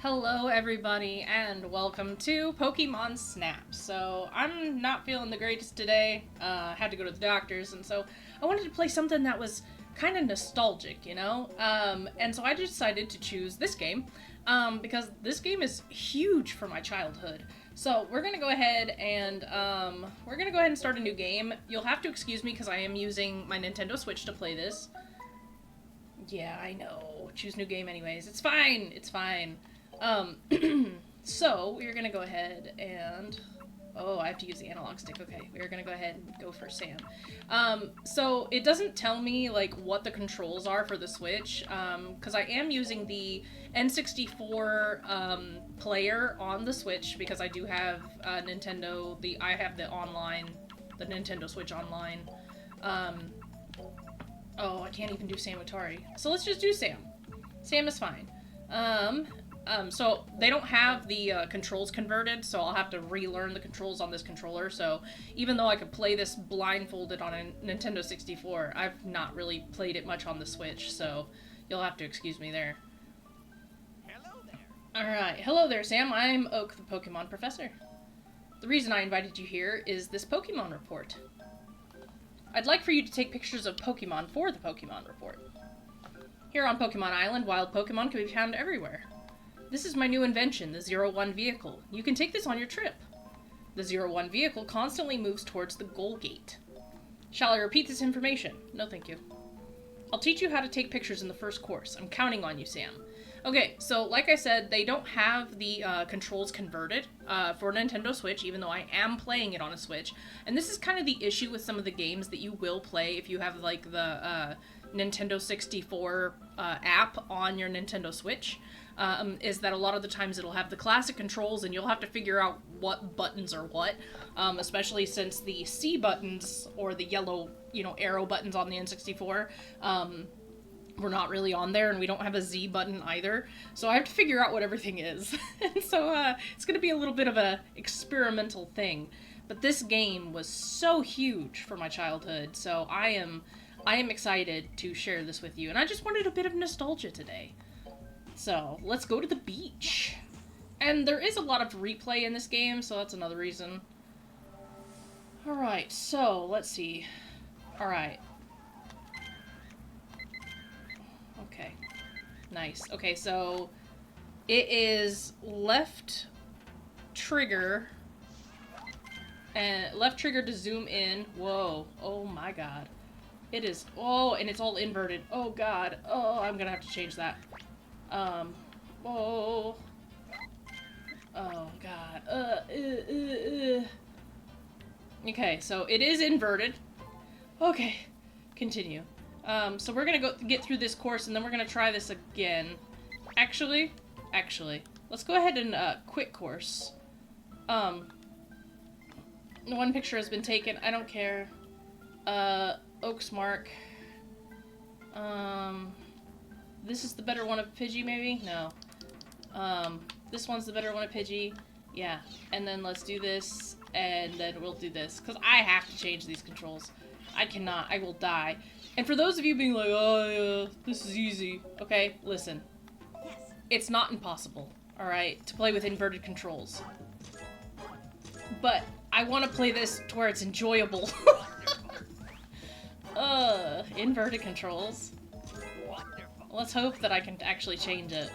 Hello everybody and welcome to Pokemon Snap. So I'm not feeling the greatest today. Had to go to the doctors, and so I wanted to play something that was kind of nostalgic, you know? And so I decided to choose this game because this game is huge for my childhood. So we're gonna go ahead and start a new game. You'll have to excuse me because I am using my Nintendo Switch to play this. Yeah, I know. Choose new game anyways. It's fine. It's fine. So we're gonna go ahead and, oh, I have to use the analog stick. Okay, we're gonna go ahead and go for Sam. So it doesn't tell me like what the controls are for the Switch, because I am using the N64 player on the Switch because I do have Nintendo. I have the Nintendo Switch Online. Oh, I can't even do Sam Atari. So let's just do Sam. Sam is fine. So they don't have the controls converted, so I'll have to relearn the controls on this controller. So even though I could play this blindfolded on a Nintendo 64, I've not really played it much on the Switch, so you'll have to excuse me there. Hello there. Alright, hello there, Sam. I'm Oak, the Pokemon Professor. The reason I invited you here is this Pokemon report. I'd like for you to take pictures of Pokemon for the Pokemon report. Here on Pokemon Island, wild Pokemon can be found everywhere. This is my new invention, the 01 vehicle. You can take this on your trip. The 01 vehicle constantly moves towards the goal gate. Shall I repeat this information? No, thank you. I'll teach you how to take pictures in the first course. I'm counting on you, Sam. Okay, so like I said, they don't have the controls converted for Nintendo Switch, even though I am playing it on a Switch. And this is kind of the issue with some of the games that you will play if you have like the Nintendo 64 app on your Nintendo Switch. Is that a lot of the times it'll have the classic controls and you'll have to figure out what buttons are what, especially since the C buttons, or the yellow, arrow buttons on the N64, we're not really on there, and we don't have a Z button either, so I have to figure out what everything is. And so it's going to be a little bit of a experimental thing, but this game was so huge for my childhood, so I am excited to share this with you, and I just wanted a bit of nostalgia today. So, let's go to the beach. And there is a lot of replay in this game, so that's another reason. Alright, so, let's see. Alright. Okay. Nice. Okay, so, it is left trigger, and left trigger to zoom in. Whoa. Oh my god. It is, oh, and it's all inverted. Oh god. Oh, I'm gonna have to change that. Oh god, Okay, so it is inverted. Okay, continue. So we're gonna get through this course, and then we're gonna try this again. Actually, let's go ahead and, quit course. One picture has been taken, I don't care. Oak's mark. This is the better one of Pidgey, maybe? No. This one's the better one of Pidgey. Yeah. And then let's do this, and then we'll do this. Because I have to change these controls. I cannot. I will die. And for those of you being like, oh, yeah, this is easy. Okay, listen. Yes. It's not impossible, alright, to play with inverted controls. But I want to play this to where it's enjoyable. Inverted controls. Let's hope that I can actually change it.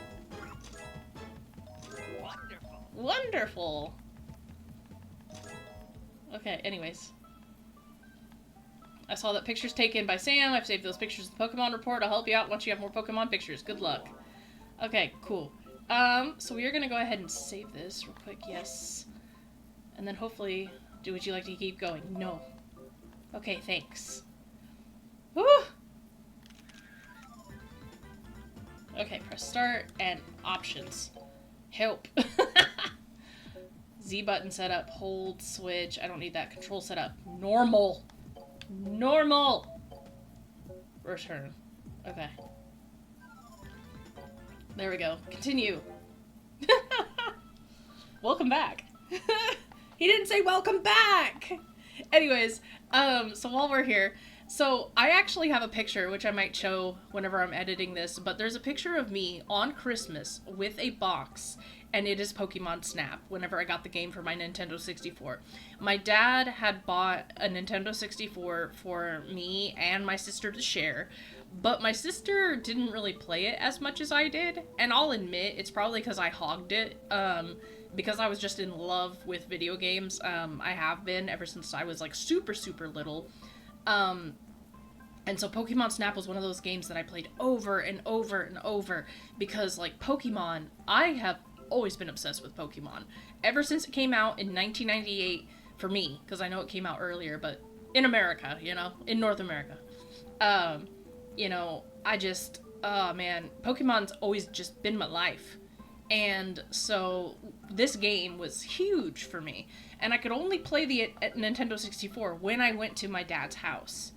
Wonderful. Wonderful! Okay, anyways. I saw that pictures taken by Sam. I've saved those pictures in the Pokemon report. I'll help you out once you have more Pokemon pictures. Good luck. Okay, cool. So we are gonna go ahead and save this real quick. Yes. And then hopefully, would you like to keep going? No. Okay, thanks. Woo! Okay, press start and options. Help. Z button setup, hold, switch. I don't need that. Control setup. Normal. Normal. Return. Okay. There we go. Continue. Welcome back. He didn't say welcome back. Anyways, so while we're here, So I actually have a picture, which I might show whenever I'm editing this, but there's a picture of me on Christmas with a box, and it is Pokemon Snap, whenever I got the game for my Nintendo 64. My dad had bought a Nintendo 64 for me and my sister to share, but my sister didn't really play it as much as I did, and I'll admit, it's probably because I hogged it, because I was just in love with video games. I have been ever since I was, like, super, super little. And so Pokemon Snap was one of those games that I played over and over and over because, like, Pokemon, I have always been obsessed with Pokemon. Ever since it came out in 1998, for me, because I know it came out earlier, but in America, you know, in North America. You know, I just, oh man, Pokemon's always just been my life. And so this game was huge for me. And I could only play the Nintendo 64 when I went to my dad's house.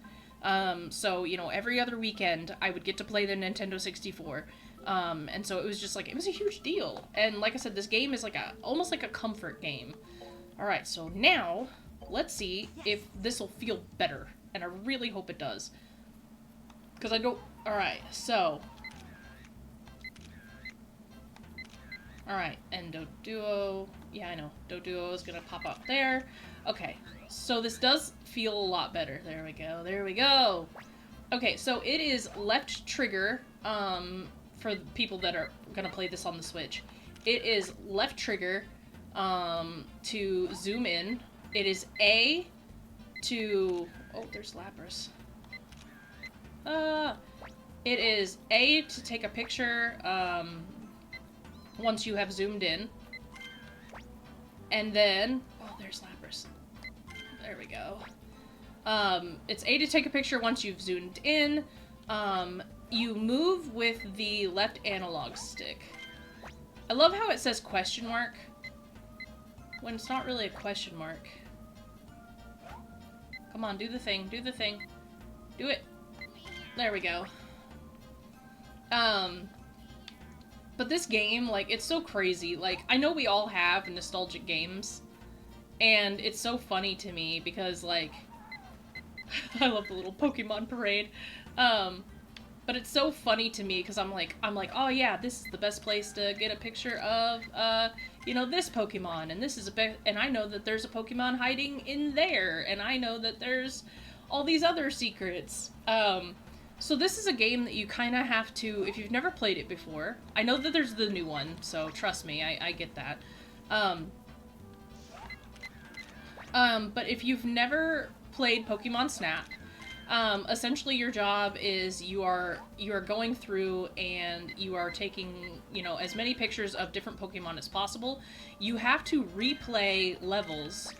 So, you know, every other weekend I would get to play the Nintendo 64. And so it was just like, it was a huge deal. And like I said, this game is like almost like a comfort game. Alright, so now, let's see if this will feel better. And I really hope it does. Because I don't, alright, so. Alright, and Doduo, yeah, I know, Doduo is gonna pop up there. Okay, so this does feel a lot better. There we go, there we go. Okay, so it is left trigger, for the people that are gonna play this on the Switch. It is left trigger, to zoom in. It is A to, oh, there's Lapras. It is A to take a picture, once you have zoomed in. And then, oh, there's Lapras. There we go. It's A to take a picture once you've zoomed in. You move with the left analog stick. I love how it says question mark when it's not really a question mark. Come on, do the thing, do the thing. Do it. There we go. But this game, like, it's so crazy. Like, I know we all have nostalgic games, and it's so funny to me because, like, I love the little Pokemon parade. But it's so funny to me because I'm like, oh yeah, this is the best place to get a picture of, you know, this Pokemon, and this is and I know that there's a Pokemon hiding in there, and I know that there's all these other secrets. So this is a game that you kind of have to, if you've never played it before, I know that there's the new one, so trust me, I get that. But if you've never played Pokemon Snap, essentially your job is you are going through and you are taking, you know, as many pictures of different Pokemon as possible. You have to replay levels,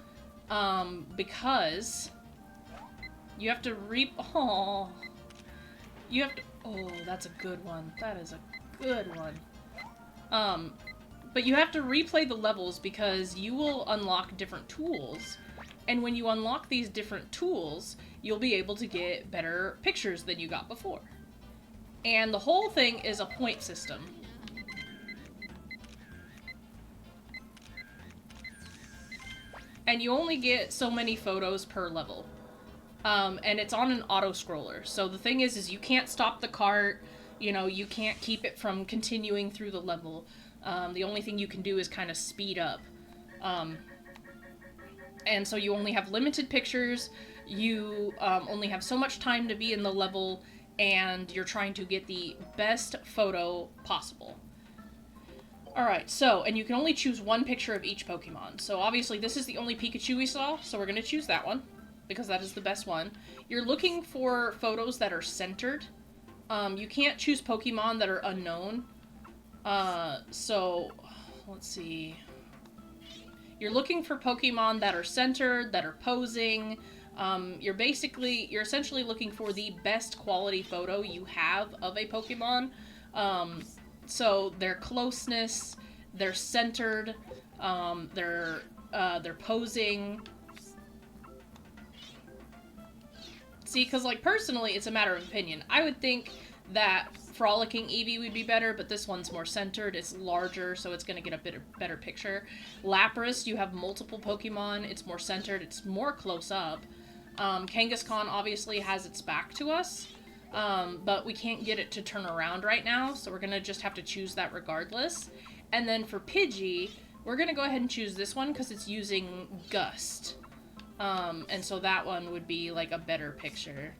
because you have to you have to, oh, that's a good one. That is a good one. But you have to replay the levels because you will unlock different tools. And when you unlock these different tools, you'll be able to get better pictures than you got before. And the whole thing is a point system. And you only get so many photos per level. And it's on an auto-scroller. So the thing is you can't stop the cart, you know, you can't keep it from continuing through the level. The only thing you can do is kind of speed up. And so you only have limited pictures, you only have so much time to be in the level, and you're trying to get the best photo possible. Alright, so, and you can only choose one picture of each Pokemon. So obviously this is the only Pikachu we saw, so we're going to choose that one, because that is the best one. You're looking for photos that are centered. You can't choose Pokemon that are unknown. So, let's see. You're looking for Pokemon that are centered, that are posing. You're essentially looking for the best quality photo you have of a Pokemon. So their closeness, they're centered, they're posing. See, because, like, personally, it's a matter of opinion. I would think that Frolicking Eevee would be better, but this one's more centered, it's larger, so it's going to get a better picture. Lapras, you have multiple Pokemon, it's more centered, it's more close up. Kangaskhan obviously has its back to us, but we can't get it to turn around right now, so we're gonna just have to choose that regardless. And then for Pidgey, we're gonna go ahead and choose this one because it's using Gust. And so that one would be like a better picture.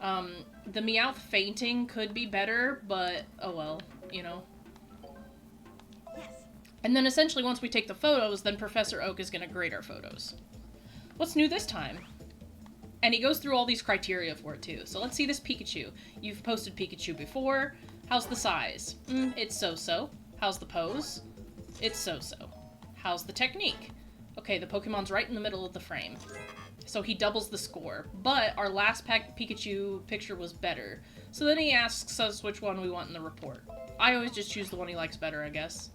The Meowth fainting could be better, but oh well, you know. Yes. And then essentially once we take the photos, then Professor Oak is gonna grade our photos. What's new this time? And he goes through all these criteria for it too. So let's see this Pikachu. You've posted Pikachu before. How's the size? It's so-so. How's the pose? It's so-so. How's the technique? Okay, the Pokemon's right in the middle of the frame. So he doubles the score. But our last Pikachu picture was better. So then he asks us which one we want in the report. I always just choose the one he likes better, I guess.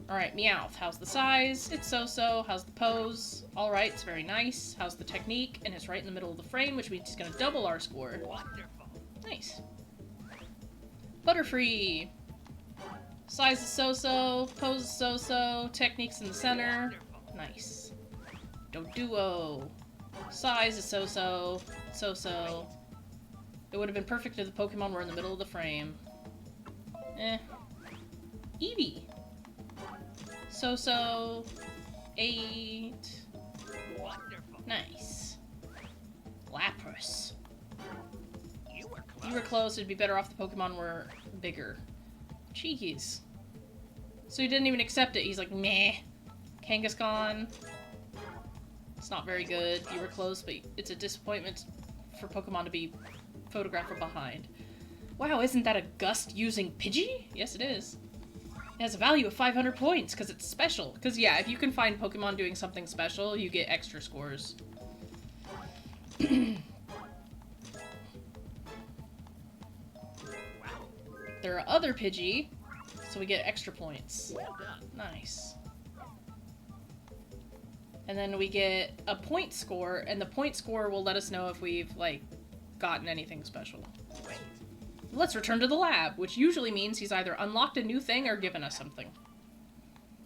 Alright, Meowth. How's the size? It's so-so. How's the pose? Alright, it's very nice. How's the technique? And it's right in the middle of the frame, which means he's gonna double our score. Wonderful. Nice. Butterfree. Size is so-so. Pose is so-so. Technique's in the center. Wonderful. Nice. Doduo. Size is so-so. So-so. It would have been perfect if the Pokemon were in the middle of the frame. Eevee. So-so. 8. Wonderful. Nice. Lapras. You were close. You were close, it'd be better off the Pokemon were bigger. Cheekies. So he didn't even accept it, he's like, meh. Kangaskhan. It's not very good. You were close, but it's a disappointment for Pokemon to be photographed from behind. Wow, isn't that a Gust using Pidgey? Yes, it is. It has a value of 500 points, because it's special. Because, yeah, if you can find Pokemon doing something special, you get extra scores. Wow. There are other Pidgey, so we get extra points. Well done. Nice. And then we get a point score, and the point score will let us know if we've, like, gotten anything special. Great. Let's return to the lab, which usually means he's either unlocked a new thing or given us something.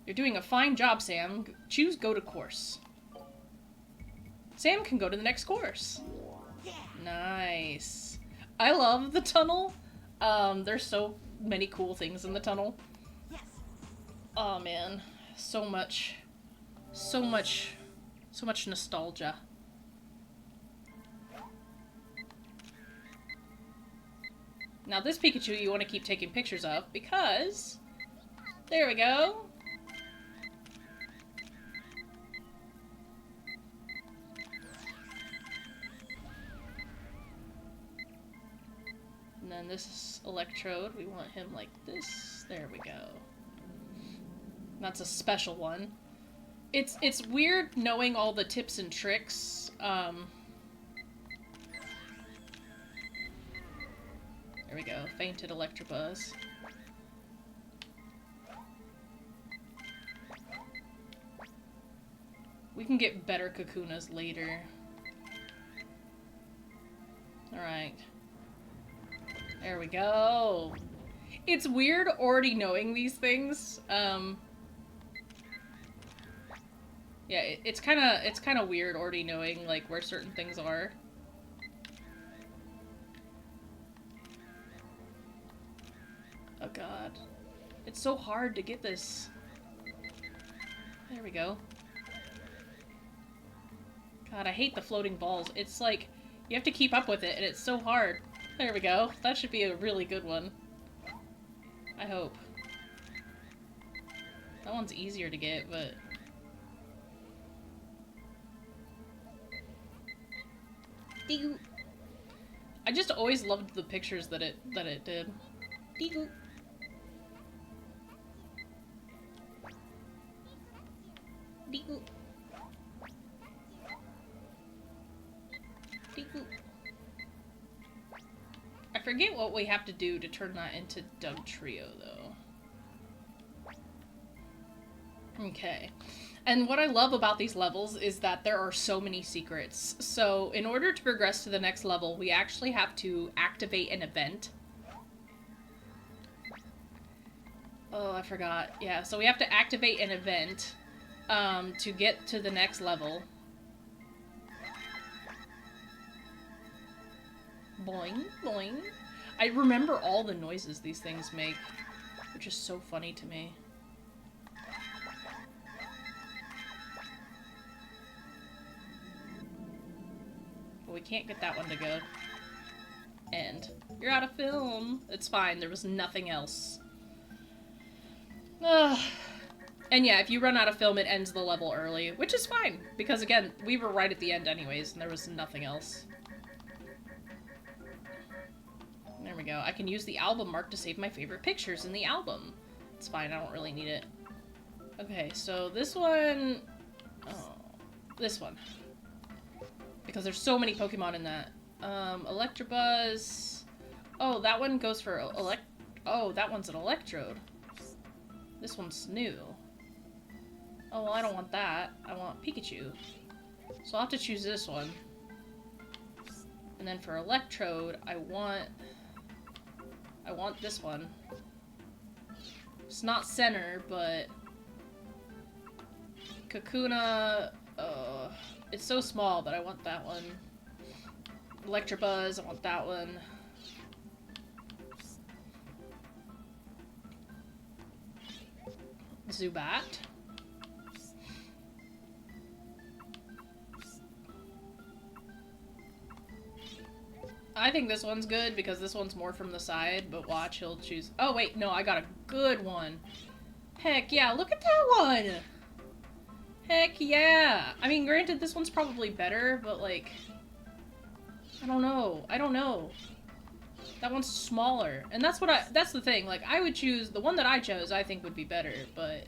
You're doing a fine job, Sam. Choose go to course. Sam can go to the next course. Yeah. Nice. I love the tunnel. There's so many cool things in the tunnel. Yes. Oh man, so much nostalgia. Now this Pikachu you want to keep taking pictures of because there we go. And then this is Electrode. We want him like this. There we go. That's a special one. It's weird knowing all the tips and tricks. There we go. Fainted Electabuzz. We can get better Kakunas later. Alright. There we go. It's weird already knowing these things. Yeah, it's kind of weird already knowing like where certain things are. Oh god. It's so hard to get this. There we go. God, I hate the floating balls. It's like, you have to keep up with it, and it's so hard. There we go. That should be a really good one. I hope. That one's easier to get, but... I just always loved the pictures that it did. Deagle. Deagle. Deagle. I forget what we have to do to turn that into Dugtrio, though. Okay. And what I love about these levels is that there are so many secrets. So in order to progress to the next level, we actually have to activate an event. Oh, I forgot. Yeah, so we have to activate an event to get to the next level. Boing, boing. I remember all the noises these things make, which is so funny to me. But we can't get that one to go. And you're out of film. It's fine, there was nothing else. Ugh. And yeah, if you run out of film, it ends the level early, which is fine, because again, we were right at the end anyways, and there was nothing else. There we go. I can use the album mark to save my favorite pictures in the album. It's fine, I don't really need it. Okay, so this one... Oh, this one. Because there's so many Pokemon in that. Electabuzz... Oh, that one goes for Oh, that one's an Electrode. This one's new. Oh, well, I don't want that. I want Pikachu. So I'll have to choose this one. And then for Electrode, I want this one. It's not center, but... Kakuna... it's so small, but I want that one. Electabuzz, I want that one. Zubat. I think this one's good because this one's more from the side, but watch, he'll choose... Oh, wait, no, I got a good one. Heck yeah, look at that one! Heck yeah! I mean, granted, this one's probably better, but, like... I don't know. I don't know. That one's smaller. And that's the thing, like, I would choose... The one that I chose, I think, would be better, but...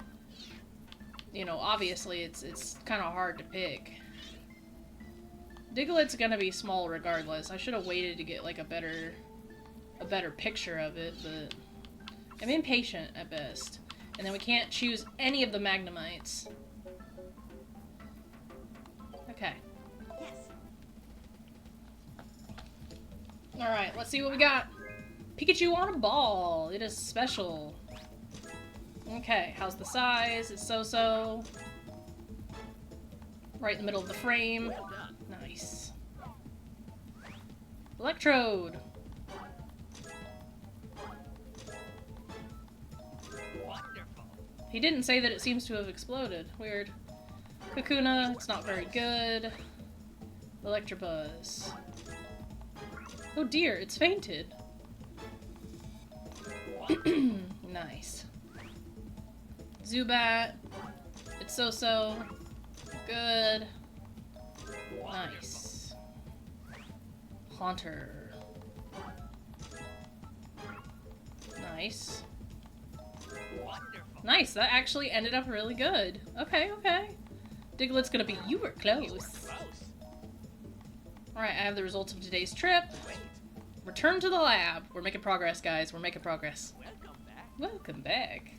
You know, obviously, it's kind of hard to pick. Diglett's gonna be small regardless. I should have waited to get, like, a better picture of it, but... I'm impatient, at best. And then we can't choose any of the Magnemites. Okay. Yes. Alright, let's see what we got. Pikachu on a ball. It is special. Okay, how's the size? It's so-so. Right in the middle of the frame. Well done. Nice. Electrode. Wonderful. He didn't say that it seems to have exploded. Weird. Kakuna, it's not very good. Electabuzz. Oh dear, it's fainted. Nice. Zubat. It's so-so. Good. Nice. Haunter. Nice. Wonderful. Nice, that actually ended up really good. Okay, okay. Diglett's gonna be- You were close. You were close. Alright, I have the results of today's trip. Wait. Return to the lab. We're making progress, guys. We're making progress. Welcome back. Welcome back.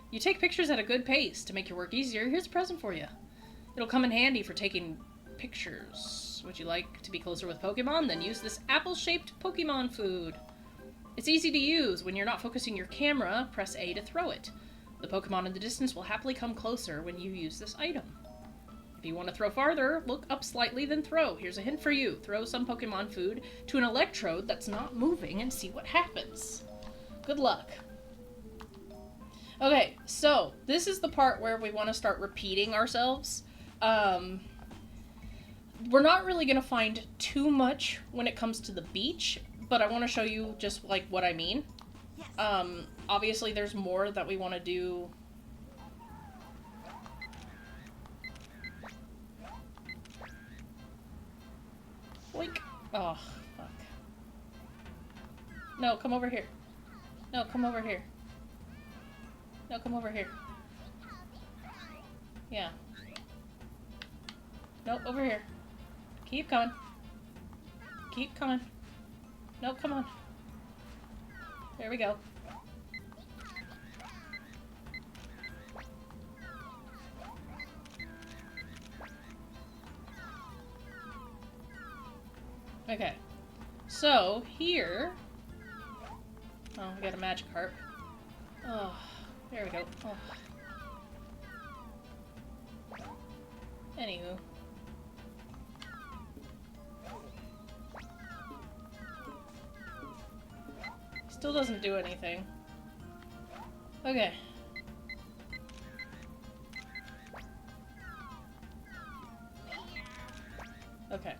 You take pictures at a good pace. To make your work easier, here's a present for you. It'll come in handy for taking pictures. Would you like to be closer with Pokemon? Then use this apple-shaped Pokemon food. It's easy to use. When you're not focusing your camera, press A to throw it. The Pokemon in the distance will happily come closer when you use this item. If you want to throw farther, look up slightly, then throw. Here's a hint for you. Throw some Pokemon food to an Electrode that's not moving and see what happens. Good luck. Okay, so this is the part where we want to start repeating ourselves. We're not really going to find too much when it comes to the beach, but I want to show you just, like, what I mean. Yes. Obviously there's more that we want to do. Oink. Oh, fuck. No, come over here. No, come over here. No, come over here. Yeah. Nope, over here. Keep coming. Keep coming. No, come on. There we go. Okay. So, here... Oh, we got a Magikarp. Oh, there we go. Oh. Anywho. Still doesn't do anything. Okay. Okay.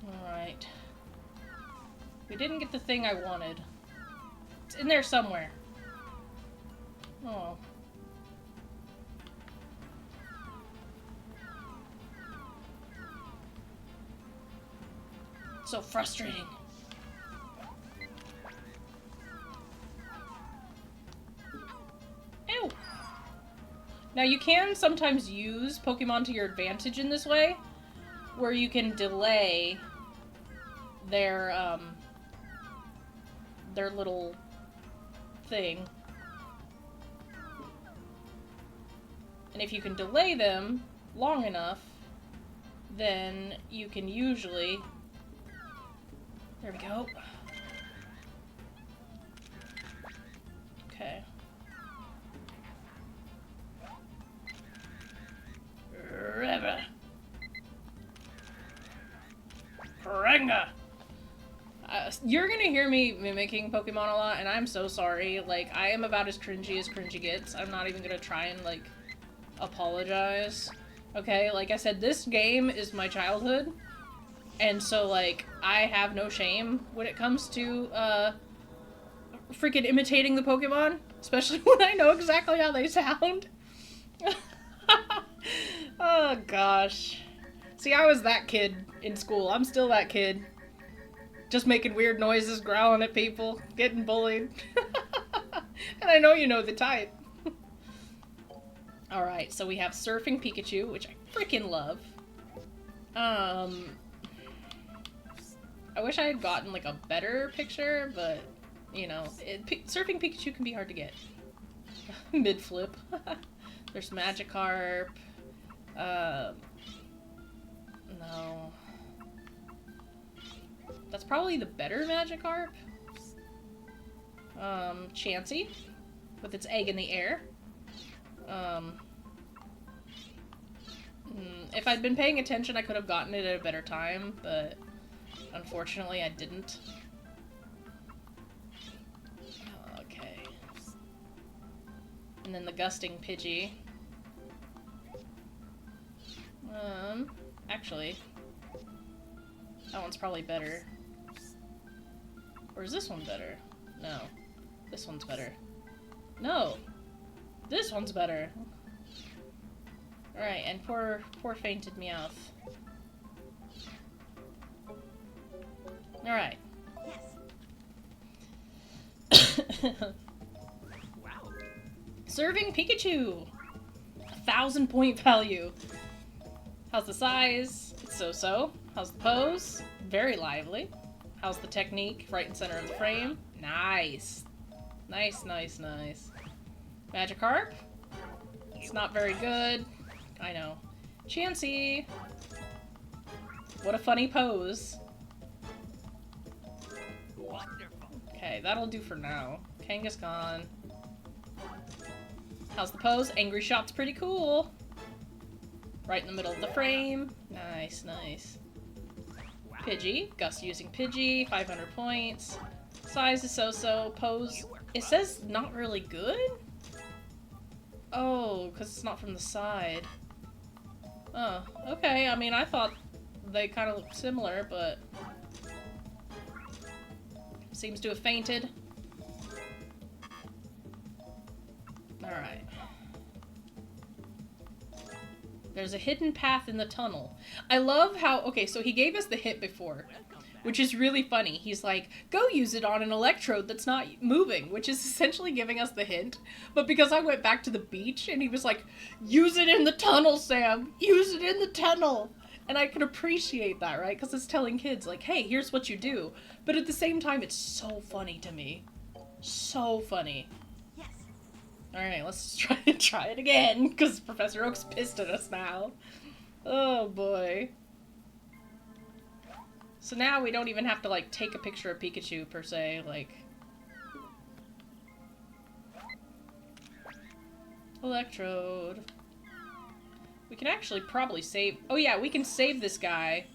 Alright. We didn't get the thing I wanted. It's in there somewhere. Oh. So frustrating. Ew. Now you can sometimes use Pokemon to your advantage in this way, where you can delay their little thing. And if you can delay them long enough, then you can usually... There we go. Okay. River. Renga. You're gonna hear me mimicking Pokemon a lot, and I'm so sorry. Like, I am about as cringy gets. I'm not even gonna try and, like, apologize. Okay? Like I said, this game is my childhood, and so, like, I have no shame when it comes to, freaking imitating the Pokemon, especially when I know exactly how they sound. Oh, gosh. See, I was that kid in school. I'm still that kid. Just making weird noises, growling at people, getting bullied. And I know you know the type. Alright, so we have Surfing Pikachu, which I freaking love. I wish I had gotten, like, a better picture, but, you know, Surfing Pikachu can be hard to get. Mid-flip. There's Magikarp. No. That's probably the better Magikarp. Chansey, with its egg in the air. If I'd been paying attention, I could have gotten it at a better time, but unfortunately I didn't. Okay. And then the Gusting Pidgey. Actually, that one's probably better. Or is this one better? No. This one's better. No! This one's better! Alright, and poor fainted Meowth. Alright. Yes. Wow. Serving Pikachu! 1,000 point value. How's the size? It's so-so. How's the pose? Very lively. How's the technique? Right in center of the frame. Nice. Nice, nice, nice. Magikarp? It's not very good. I know. Chansey! What a funny pose. Wonderful. Okay, that'll do for now. Kangaskhan. How's the pose? Angry Shot's pretty cool. Right in the middle of the frame. Nice, nice. Wow. Pidgey. Gus using Pidgey. 500 points. Size is so-so. Pose. It says not really good? Oh, because it's not from the side. Oh, okay. I mean, I thought they kind of looked similar, but... Seems to have fainted. Alright. There's a hidden path in the tunnel. I love how... Okay, so he gave us the hint before, which is really funny. He's like, go use it on an electrode that's not moving, which is essentially giving us the hint. But because I went back to the beach, and he was like, use it in the tunnel, Sam! Use it in the tunnel! And I can appreciate that, right? Because it's telling kids, like, hey, here's what you do. But at the same time, it's so funny to me. So funny. Yes. Alright, let's try it again, because Professor Oak's pissed at us now. Oh boy. So now we don't even have to, like, take a picture of Pikachu, per se, like... Electrode. We can actually probably save... Oh yeah, we can save this guy.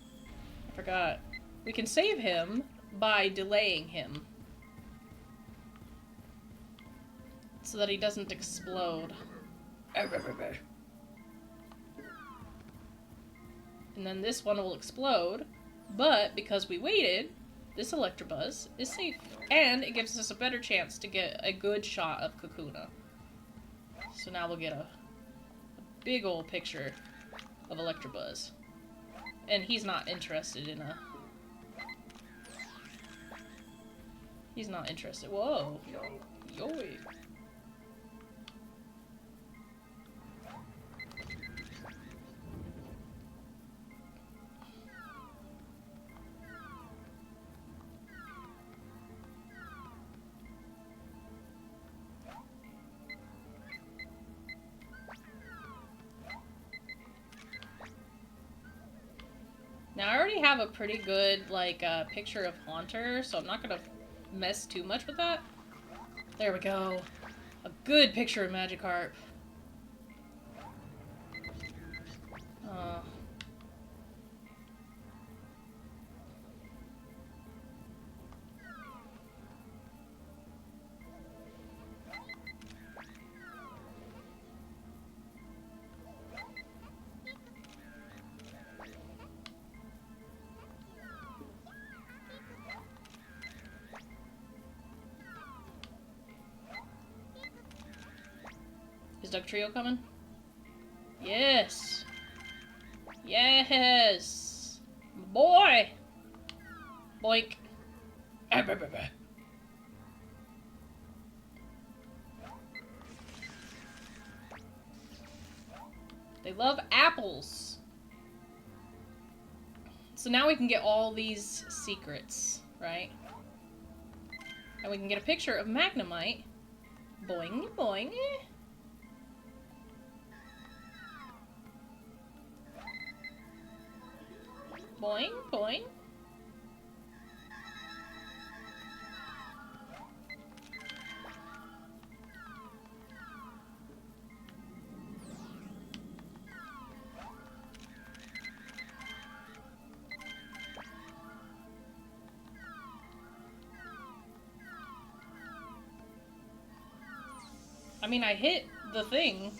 I forgot. We can save him by delaying him. So that he doesn't explode. And then this one will explode, but because we waited, this Electabuzz is safe. And it gives us a better chance to get a good shot of Kakuna. So now we'll get a big old picture of Electabuzz. And he's not interested in a... He's not interested. Whoa. Yoy. Now, I already have a pretty good, like, picture of Haunter, so I'm not gonna mess too much with that. There we go. A good picture of Magikarp. Is Duck Trio coming? Yes! Yes! Boy! Boink. They love apples. So now we can get all these secrets, right? And we can get a picture of Magnemite. Boing, boing. Boing, boing. I mean, I hit the thing.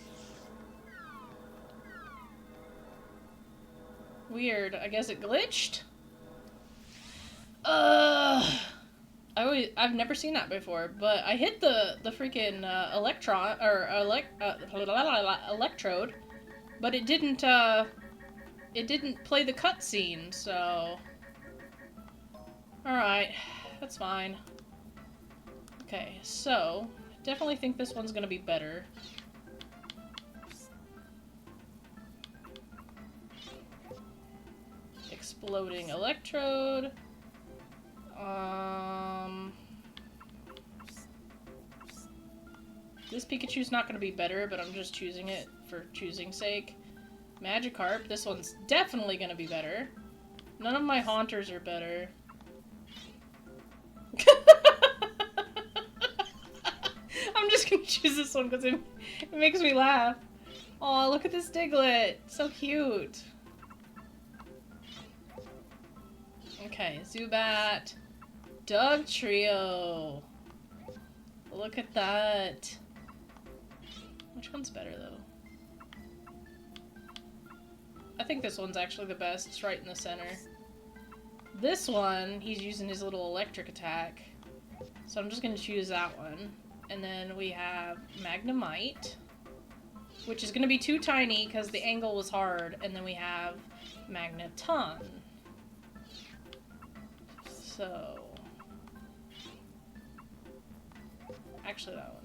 Weird. I guess it glitched? I've never seen that before, but I hit the freaking electrode, but it didn't play the cutscene, so... Alright, that's fine. Okay, so, definitely think this one's gonna be better. Exploding electrode. This Pikachu's not gonna be better, but I'm just choosing it for choosing's sake. Magikarp, this one's definitely gonna be better. None of my Haunters are better. I'm just gonna choose this one because it makes me laugh. Aw, look at this Diglett. So cute. Okay, Zubat. Dog Trio. Look at that. Which one's better, though? I think this one's actually the best. It's right in the center. This one, he's using his little electric attack. So I'm just going to choose that one. And then we have Magnemite, which is going to be too tiny because the angle was hard. And then we have Magneton. So... actually, that one.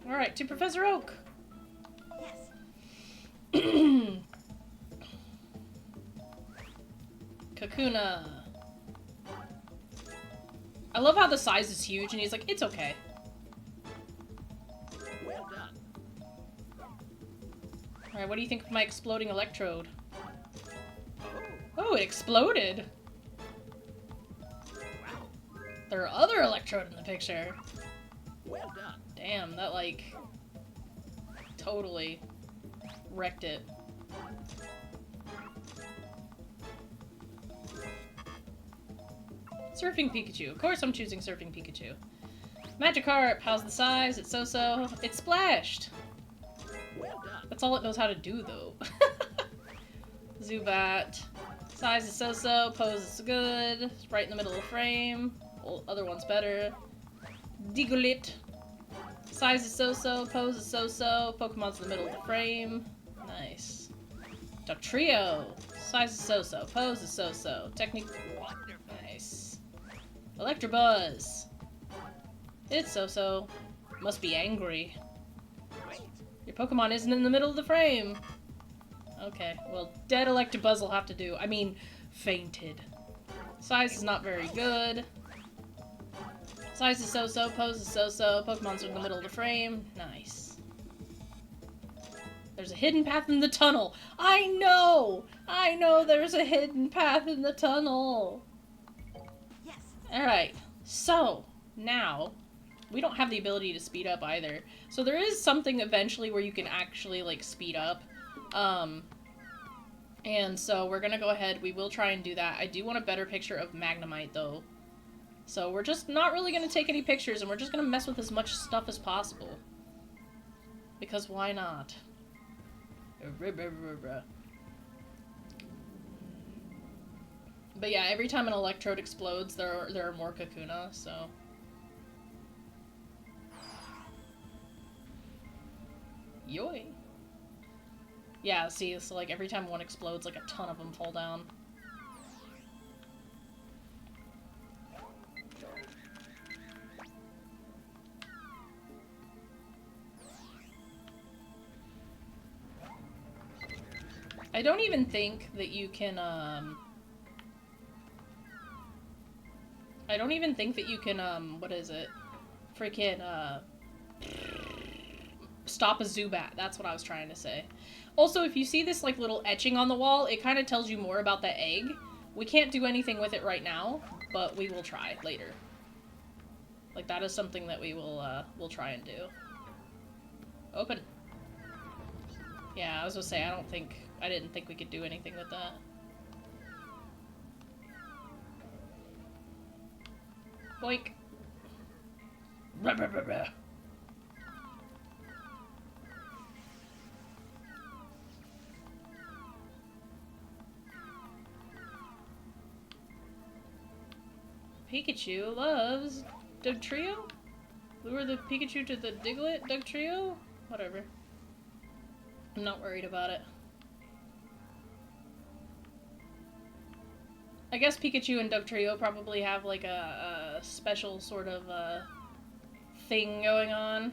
Alright, to Professor Oak! Yes. Kakuna. I love how the size is huge, and he's like, it's okay. Alright, what do you think of my exploding electrode? Oh. Oh, it exploded! Wow. There are other electrode in the picture. Well done. Damn, that like totally wrecked it. Surfing Pikachu. Of course I'm choosing Surfing Pikachu. Magikarp, how's the size? It's so-so. It splashed! Well done. That's all it knows how to do, though. Zubat. Size is so-so, pose is good. It's right in the middle of the frame. Well, other one's better. Diglett. Size is so-so, pose is so-so. Pokemon's in the middle of the frame. Nice. Dugtrio. Size is so-so, pose is so-so. Technique. Wonderful. Nice. Electabuzz. It's so-so. Must be angry. Great. Your Pokemon isn't in the middle of the frame. Okay, well, dead Electabuzz will have to do. I mean, fainted. Size is not very good. Size is so-so, pose is so-so, Pokemon's in the middle of the frame. Nice. There's a hidden path in the tunnel. I know! I know there's a hidden path in the tunnel. Yes. Alright, so, now, we don't have the ability to speed up either. So there is something eventually where you can actually, like, speed up. And so we're gonna go ahead, we will try and do that. I do want a better picture of Magnemite, though. So we're just not really gonna take any pictures, and we're just gonna mess with as much stuff as possible. Because why not? But yeah, every time an Electrode explodes, there are more Kakuna, so... Yoy! Yeah, see, so like every time one explodes, like a ton of them fall down. I don't even think that you can, I don't even think that you can, what is it? Freaking, stop a Zubat. That's what I was trying to say. Also, if you see this, like, little etching on the wall, it kind of tells you more about the egg. We can't do anything with it right now, but we will try later. Like, that is something that we'll try and do. Open. Yeah, I was gonna say, I didn't think we could do anything with that. Boink. Ruh, ruh, ruh, ruh. Pikachu loves Dugtrio? Lure the Pikachu to the Diglett Dugtrio? Whatever. I'm not worried about it. I guess Pikachu and Dugtrio probably have like a special sort of thing going on.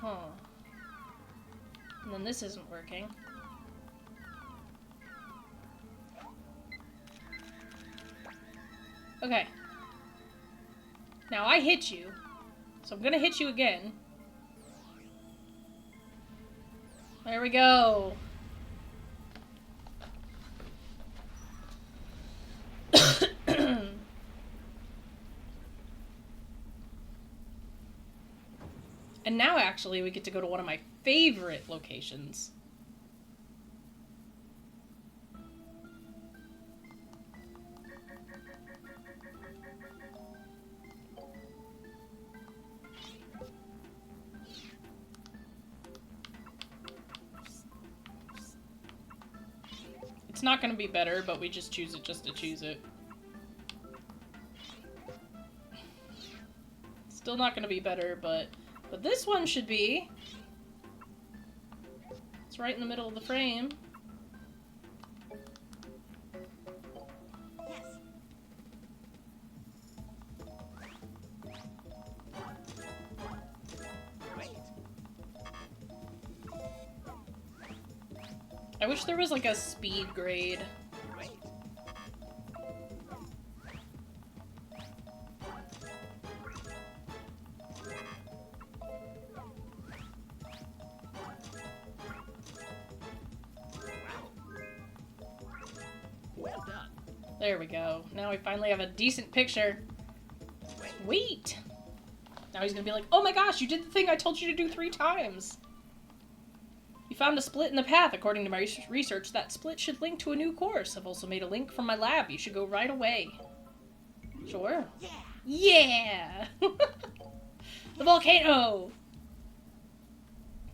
Huh. And then this isn't working. Okay. Now I hit you, so I'm gonna hit you again. There we go. And now actually we get to go to one of my favorite locations. It's not gonna be better, but we just choose it just to choose it. Still not gonna be better, but this one should be. It's right in the middle of the frame. Yes. Great. I wish there was like a speed grade. Great. There we go. Now we finally have a decent picture. Wait! Now he's gonna be like, oh my gosh, you did the thing I told you to do 3 times! You found a split in the path. According to my research, that split should link to a new course. I've also made a link from my lab. You should go right away. Sure. Yeah! The volcano!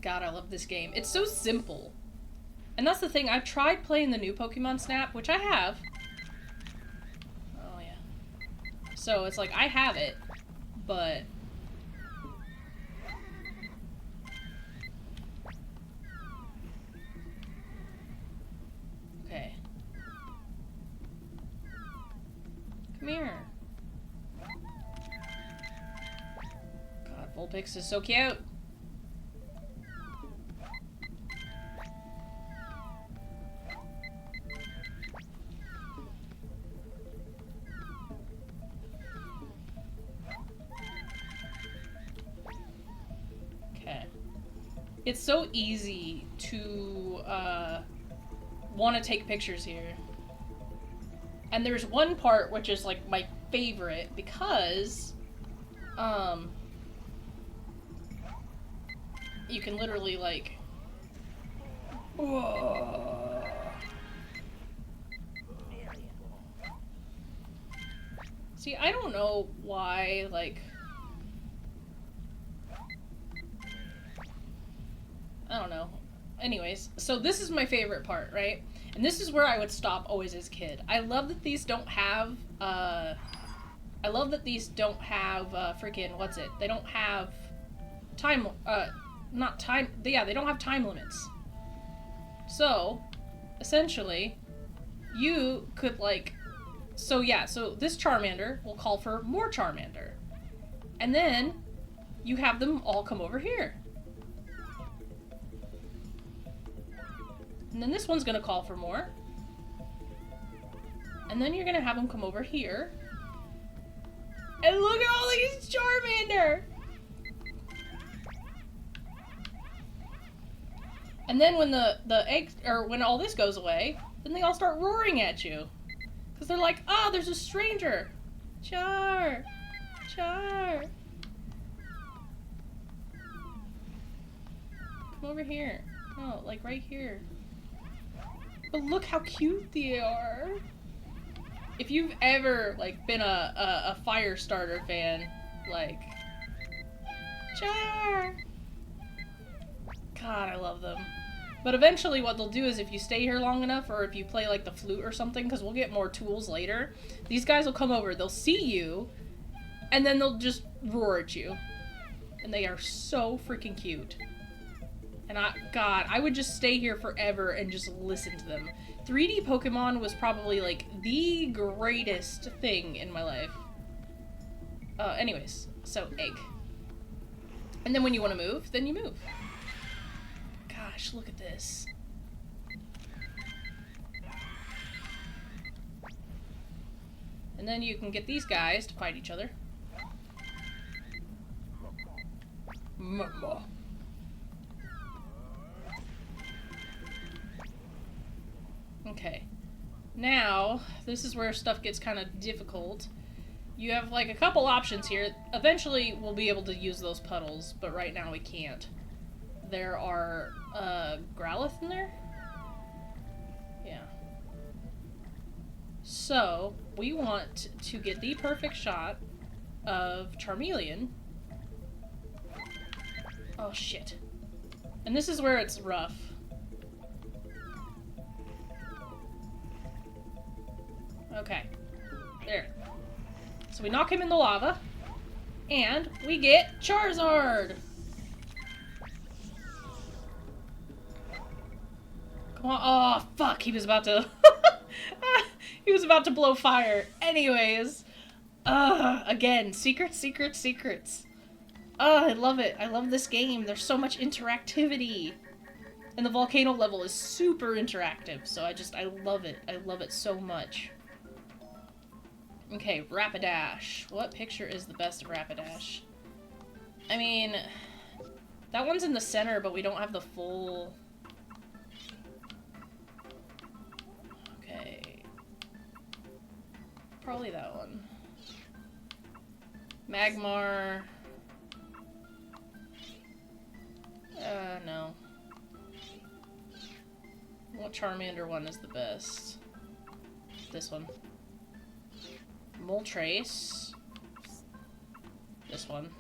God, I love this game. It's so simple. And that's the thing, I've tried playing the new Pokemon Snap, which I have. Oh, yeah. So, it's like, I have it, but... Okay. Come here. God, Vulpix is so cute. It's so easy to want to take pictures here. And there's one part which is like my favorite because you can literally like whoa. See, I don't know why like I don't know. Anyways, so this is my favorite part, right? And this is where I would stop always as a kid. I love that these don't have, freaking, what's it? They don't have time, they don't have time limits. So, essentially, you could, like, so this Charmander will call for more Charmander. And then, you have them all come over here. And then this one's gonna call for more. And then you're gonna have them come over here. And look at all these Charmander! And then when the eggs, or when all this goes away, then they all start roaring at you. Because they're like, oh, there's a stranger! Char! Char! Come over here. Oh, like right here. But look how cute they are. If you've ever like been a Firestarter fan, like Char. God, I love them. But eventually what they'll do is if you stay here long enough or if you play like the flute or something, because we'll get more tools later, these guys will come over, they'll see you, and then they'll just roar at you. And they are so freaking cute. And God, I would just stay here forever and just listen to them. 3D Pokemon was probably, like, the greatest thing in my life. Anyways, so, egg. And then when you want to move, then you move. Gosh, look at this. And then you can get these guys to fight each other. Mama. Okay, now, this is where stuff gets kind of difficult. You have, like, a couple options here. Eventually, we'll be able to use those puddles, but right now we can't. There are, Growlithe in there? Yeah. So, we want to get the perfect shot of Charmeleon. Oh, shit. And this is where it's rough. Okay. There. So we knock him in the lava, and we get Charizard! Come on. Oh, fuck, he was about to... he was about to blow fire. Anyways. Again, secrets, secrets, secrets. I love it. I love this game. There's so much interactivity. And the volcano level is super interactive, so I love it. I love it so much. Okay, Rapidash. What picture is the best of Rapidash? I mean, that one's in the center, but we don't have the full... Okay. Probably that one. Magmar. No. What Charmander one is the best? This one. Moltres. This one.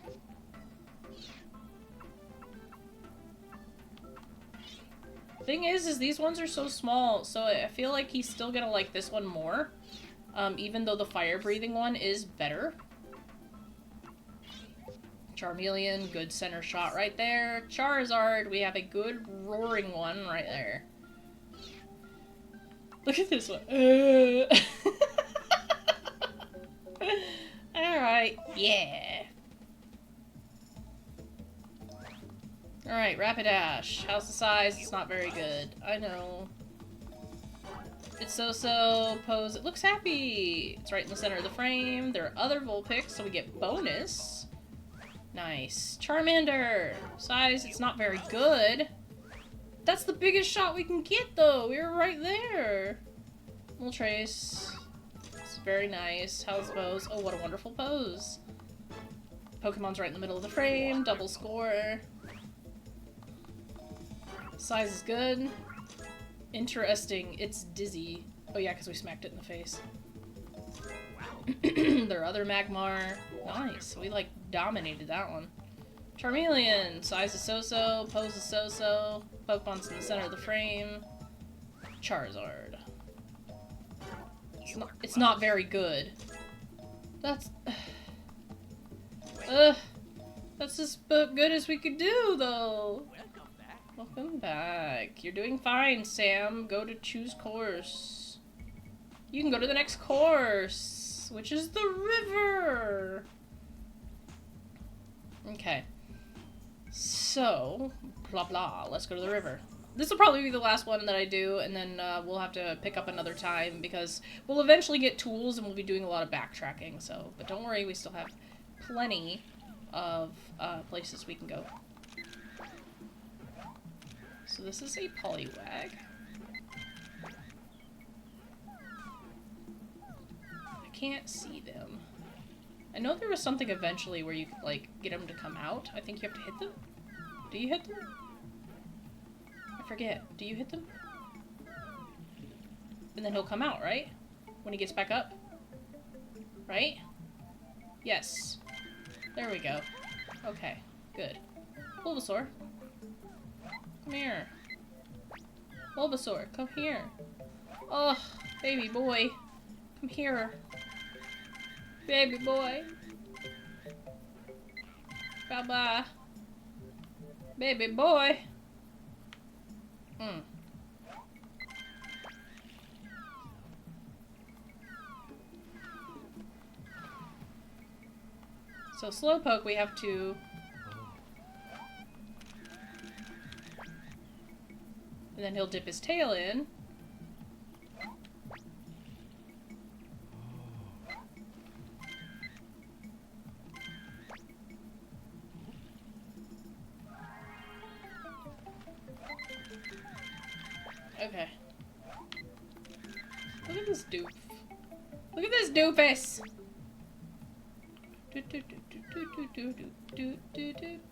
Thing is these ones are so small, so I feel like he's still gonna like this one more. Even though the fire-breathing one is better. Charmeleon, good center shot right there. Charizard, we have a good roaring one right there. Look at this one. Alright, yeah. Alright, Rapidash. How's the size? It's not very good. I know. It's so-so. Pose. It looks happy. It's right in the center of the frame. There are other Vulpix, so we get bonus. Nice. Charmander. Size, it's not very good. That's the biggest shot we can get, though. We were right there. Moltres. It's very nice. How's the pose? Oh, what a wonderful pose. Pokemon's right in the middle of the frame. Double score. Size is good. Interesting. It's dizzy. Oh yeah, because we smacked it in the face. Their other Magmar. Nice. We, like, dominated that one. Charmeleon. Size is so-so. Pose is so-so. Pokemon's in the center of the frame. Charizard. It's not very good. That's... that's as good as we could do, though. Welcome back. You're doing fine, Sam. Go to choose course. You can go to the next course, which is the river. Okay. So, blah blah. Let's go to the river. This will probably be the last one that I do, and then we'll have to pick up another time because we'll eventually get tools and we'll be doing a lot of backtracking. So, but don't worry, we still have plenty of places we can go. So this is a Poliwag. I can't see them. I know there was something eventually where you could, like, get them to come out. I think you have to hit them? Do you hit them? I forget. Do you hit them? And then he'll come out, right? When he gets back up? Right? Yes. There we go. Okay. Good. Bulbasaur. Come here. Bulbasaur, come here. Oh, baby boy. Come here. Baby boy. Bye-bye. Baby boy. So Slowpoke we have to... And then he'll dip his tail in. Okay. Look at this doof. Look at this doofus!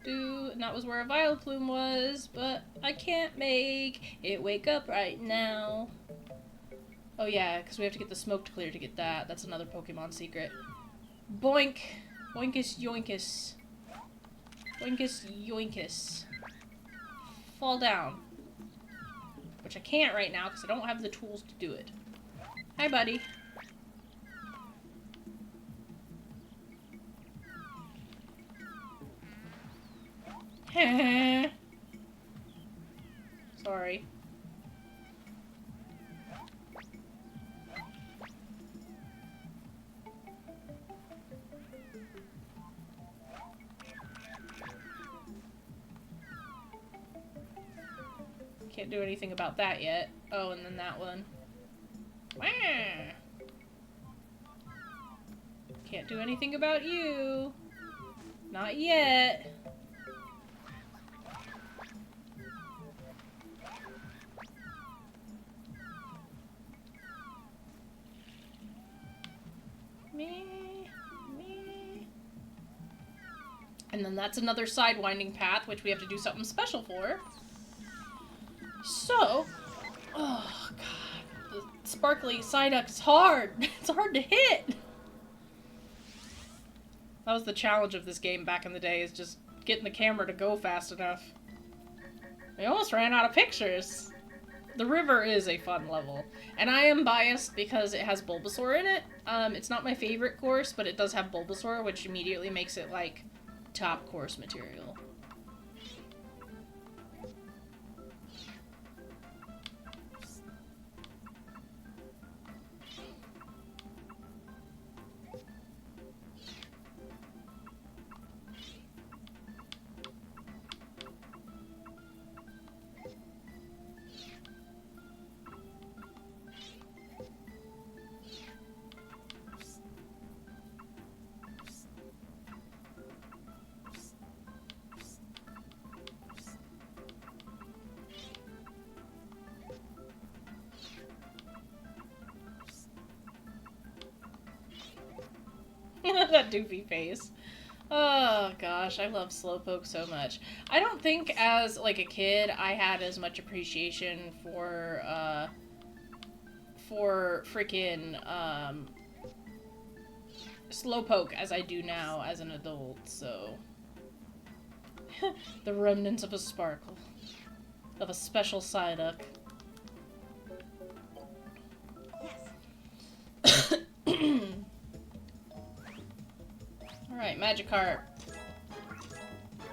And that was where a Vileplume was, but I can't make it wake up right now. Oh yeah, because we have to get the smoke to clear to get that. That's another Pokemon secret. Boink! Boinkus yoinkus. Boinkus yoinkus. Fall down. Which I can't right now because I don't have the tools to do it. Hi, buddy. Sorry. Can't do anything about that yet. Oh, and then that one. Wah! Can't do anything about you. Not yet. And then that's another sidewinding path, which we have to do something special for. So, oh god, the sparkly Psyduck is hard. It's hard to hit. That was the challenge of this game back in the day, is just getting the camera to go fast enough. I almost ran out of pictures. The river is a fun level, and I am biased because it has Bulbasaur in it. It's not my favorite course, but it does have Bulbasaur, which immediately makes it, like, top course material. That doofy face. Oh gosh, I love Slowpoke so much. I don't think as like a kid I had as much appreciation for freaking Slowpoke as I do now as an adult, so the remnants of a sparkle. Of a special Psyduck. Yes. Alright, Magikarp.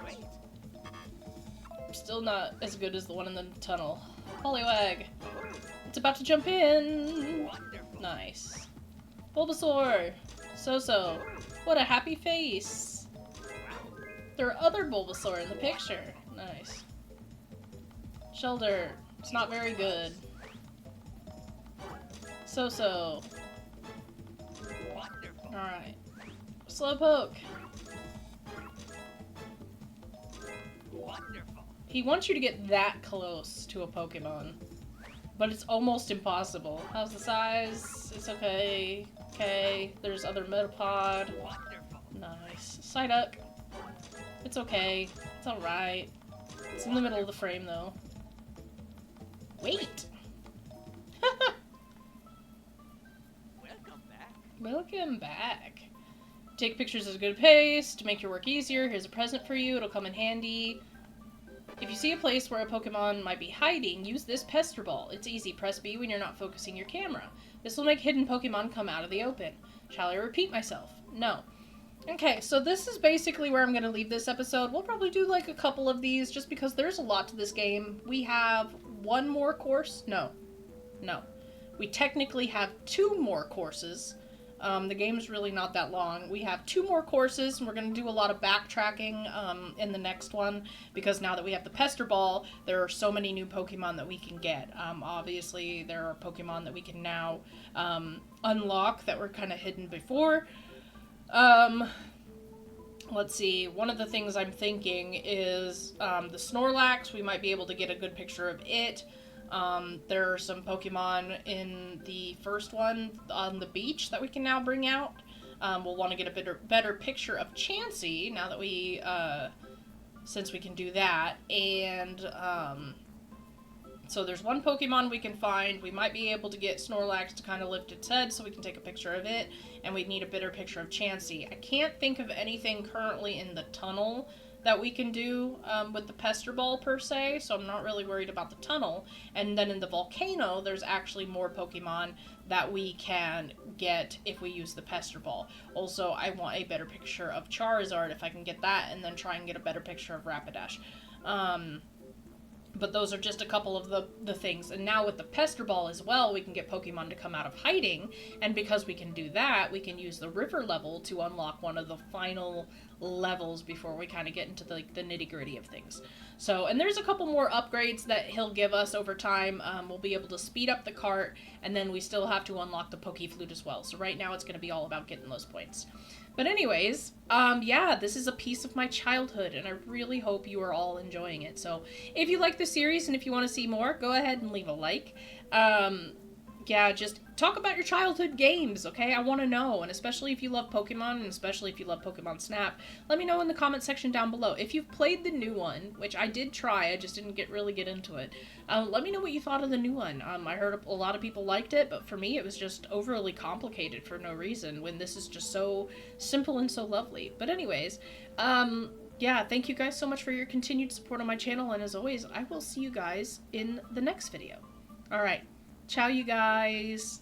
Great. Still not as good as the one in the tunnel. Poliwag. It's about to jump in. Wonderful. Nice. Bulbasaur. So-so. What a happy face. There are other Bulbasaur in the picture. Nice. Shelter. It's not very good. So-so. Wonderful. Alright. Slowpoke. Wonderful. He wants you to get that close to a Pokemon. But it's almost impossible. How's the size? It's okay. Okay. There's other Metapod. Wonderful. Nice. Psyduck. It's okay. It's alright. It's in the middle of the frame, though. Wait! Welcome back. Welcome back. Take pictures at a good pace to make your work easier. Here's a present for you. It'll come in handy. If you see a place where a Pokemon might be hiding, use this Pester Ball. It's easy. Press B when you're not focusing your camera. This will make hidden Pokemon come out of the open. Shall I repeat myself? No. Okay, so this is basically where I'm going to leave this episode. We'll probably do like a couple of these just because there's a lot to this game. We have one more course. No. We technically have 2 more courses. The game's really not that long. We have 2 more courses, and we're going to do a lot of backtracking in the next one, because now that we have the Pester Ball, there are so many new Pokemon that we can get. Obviously, there are Pokemon that we can now unlock that were kind of hidden before. Let's see, one of the things I'm thinking is the Snorlax. We might be able to get a good picture of it. There are some Pokemon in the first one on the beach that we can now bring out. We'll want to get a better picture of Chansey now that we, since we can do that. And, so there's one Pokemon we can find. We might be able to get Snorlax to kind of lift its head so we can take a picture of it. And we'd need a better picture of Chansey. I can't think of anything currently in the tunnel that we can do with the Pester Ball per se, so I'm not really worried about the tunnel. And then in the volcano, there's actually more Pokemon that we can get if we use the Pester Ball. Also, I want a better picture of Charizard if I can get that, and then try and get a better picture of Rapidash. But those are just a couple of the things. And now with the Pester Ball as well, we can get Pokemon to come out of hiding. And because we can do that, we can use the river level to unlock one of the final levels before we kind of get into the nitty-gritty of things. So, and there's a couple more upgrades that he'll give us over time. We'll be able to speed up the cart, and then we still have to unlock the Pokeflute as well. So right now it's going to be all about getting those points. But anyways, yeah, this is a piece of my childhood, and I really hope you are all enjoying it. So if you like the series and if you want to see more, go ahead and leave a like. yeah, just talk about your childhood games, okay? I want to know, and especially if you love Pokemon, and especially if you love Pokemon Snap, let me know in the comment section down below. If you've played the new one, which I did try, I just didn't really get into it, let me know what you thought of the new one. I heard a lot of people liked it, but for me it was just overly complicated for no reason, when this is just so simple and so lovely. But anyways, yeah, thank you guys so much for your continued support on my channel, and as always, I will see you guys in the next video. Alright. Ciao, you guys.